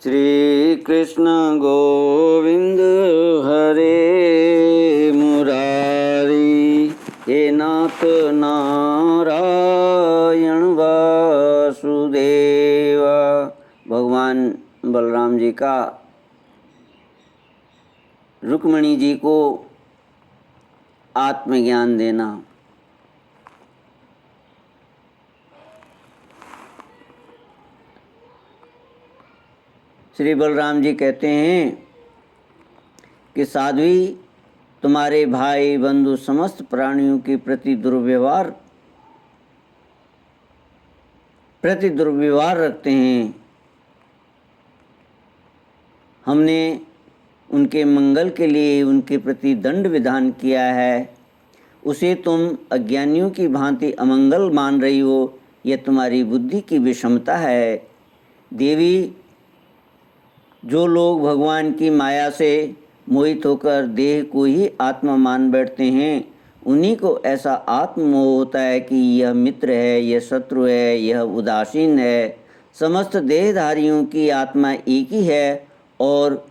श्री कृष्ण गोविंद हरे मुरारी। हे नाथ नारायण वासुदेव। भगवान बलराम जी का रुक्मिणी जी को आत्मज्ञान देना। श्री बलराम जी कहते हैं कि साध्वी, तुम्हारे भाई बंधु समस्त प्राणियों के प्रति दुर्व्यवहार रखते हैं। हमने उनके मंगल के लिए उनके प्रति दंड विधान किया है, उसे तुम अज्ञानियों की भांति अमंगल मान रही हो। यह तुम्हारी बुद्धि की विषमता है। देवी, जो लोग भगवान की माया से मोहित होकर देह को ही आत्मा मान बैठते हैं, उन्हीं को ऐसा आत्ममोह होता है कि यह मित्र है, यह शत्रु है, यह उदासीन है। समस्त देहधारियों की आत्मा एक ही है और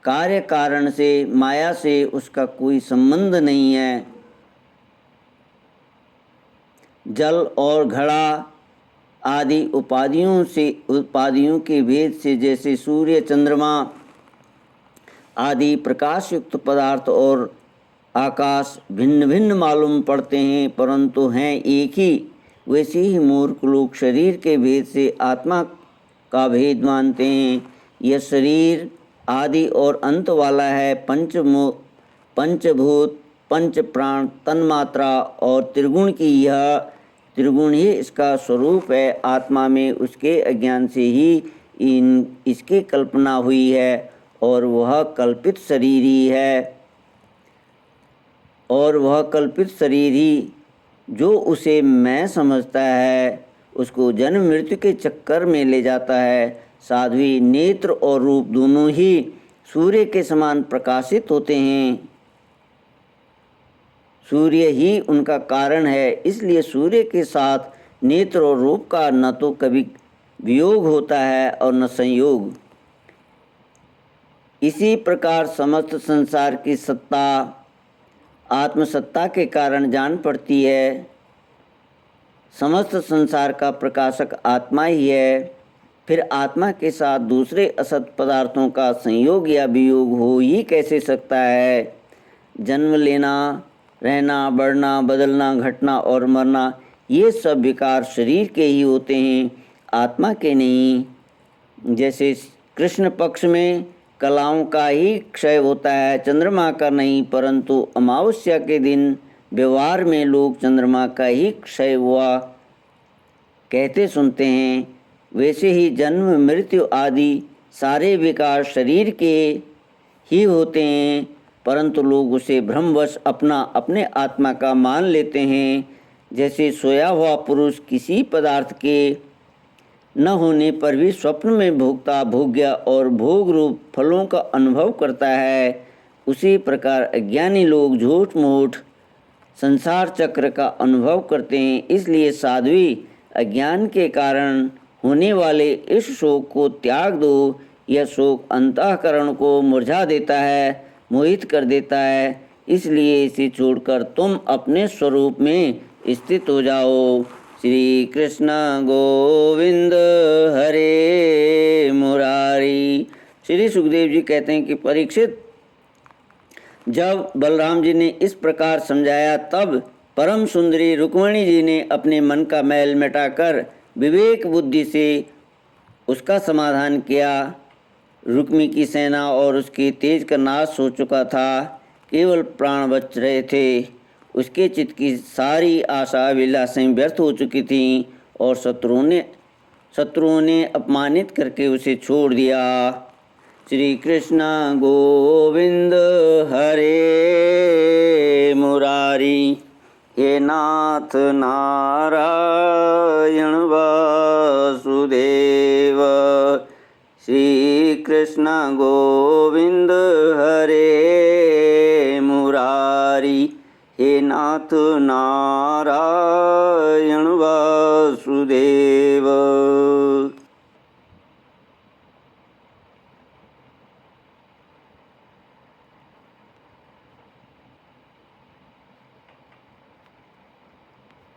कार्य कारण से, माया से उसका कोई संबंध नहीं है। जल और घड़ा आदि उपाधियों के भेद से जैसे सूर्य, चंद्रमा आदि प्रकाश युक्त पदार्थ और आकाश भिन्न भिन्न मालूम पड़ते हैं, परंतु हैं एक ही, वैसे ही मूर्ख लोग शरीर के भेद से आत्मा का भेद मानते हैं। यह शरीर आदि और अंत वाला है। पंचभूत, पंच प्राण, तन्मात्रा और त्रिगुण ही इसका स्वरूप है। आत्मा में उसके अज्ञान से ही इसकी कल्पना हुई है और वह कल्पित शरीर ही जो उसे मैं समझता है, उसको जन्म मृत्यु के चक्कर में ले जाता है। साध्वी, नेत्र और रूप दोनों ही सूर्य के समान प्रकाशित होते हैं। सूर्य ही उनका कारण है, इसलिए सूर्य के साथ नेत्र और रूप का न तो कभी वियोग होता है और न संयोग। इसी प्रकार समस्त संसार की सत्ता आत्मसत्ता के कारण जान पड़ती है। समस्त संसार का प्रकाशक आत्मा ही है। फिर आत्मा के साथ दूसरे असत पदार्थों का संयोग या वियोग हो ही कैसे सकता है। जन्म लेना, रहना, बढ़ना, बदलना, घटना और मरना, ये सब विकार शरीर के ही होते हैं, आत्मा के नहीं। जैसे कृष्ण पक्ष में कलाओं का ही क्षय होता है, चंद्रमा का नहीं, परंतु अमावस्या के दिन व्यवहार में लोग चंद्रमा का ही क्षय हुआ कहते सुनते हैं। वैसे ही जन्म मृत्यु आदि सारे विकार शरीर के ही होते हैं, परंतु लोग उसे भ्रमवश अपने आत्मा का मान लेते हैं। जैसे सोया हुआ पुरुष किसी पदार्थ के न होने पर भी स्वप्न में भोग्य और भोग रूप फलों का अनुभव करता है, उसी प्रकार अज्ञानी लोग झूठ मूठ संसार चक्र का अनुभव करते हैं। इसलिए साध्वी, अज्ञान के कारण होने वाले इस शोक को त्याग दो। यह शोक अंतःकरण को मुरझा देता है, मोहित कर देता है, इसलिए इसे छोड़कर तुम अपने स्वरूप में स्थित हो जाओ। श्री कृष्ण गोविंद हरे मुरारी। श्री सुखदेव जी कहते हैं कि परीक्षित, जब बलराम जी ने इस प्रकार समझाया, तब परम सुंदरी रुक्मिणी जी ने अपने मन का मैल मिटाकर विवेक बुद्धि से उसका समाधान किया। रुक्मी की सेना और उसके तेज का नाश हो चुका था, केवल प्राण बच रहे थे। उसके चित्त की सारी आशा अभिलाषाएं व्यर्थ हो चुकी थीं और शत्रुओं ने अपमानित करके उसे छोड़ दिया। श्री कृष्ण गोविंद हरे मुरारी। हे नाथ नारायण वासुदेव। श्री कृष्ण गोविंद हरे मुरारी। हे नाथ नारायण वासुदेव।